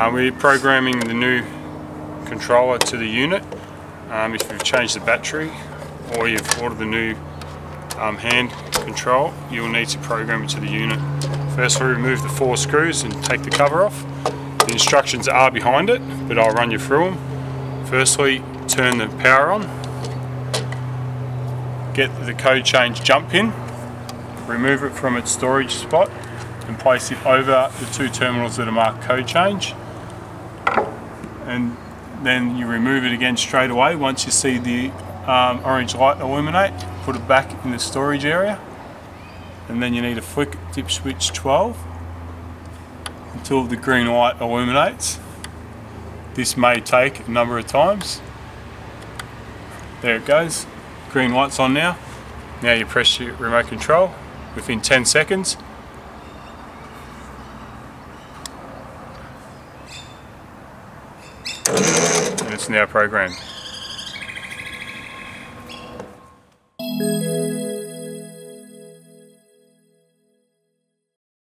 We're programming the new controller to the unit. If you've changed the battery or you've ordered the new hand control, you'll need to program it to the unit. First, we remove the 4 screws and take the cover off. The instructions are behind it, but I'll run you through them. Firstly, turn the power on. Get the code change jump pin. Remove it from its storage spot and place it over the 2 terminals that are marked code change. And then you remove it again straight away. Once you see the orange light illuminate, put it back in the storage area. And then you need to flick dip switch 12 until the green light illuminates. This may take a number of times. There it goes. Green light's on now. Now you press your remote control within 10 seconds. And it's now programmed.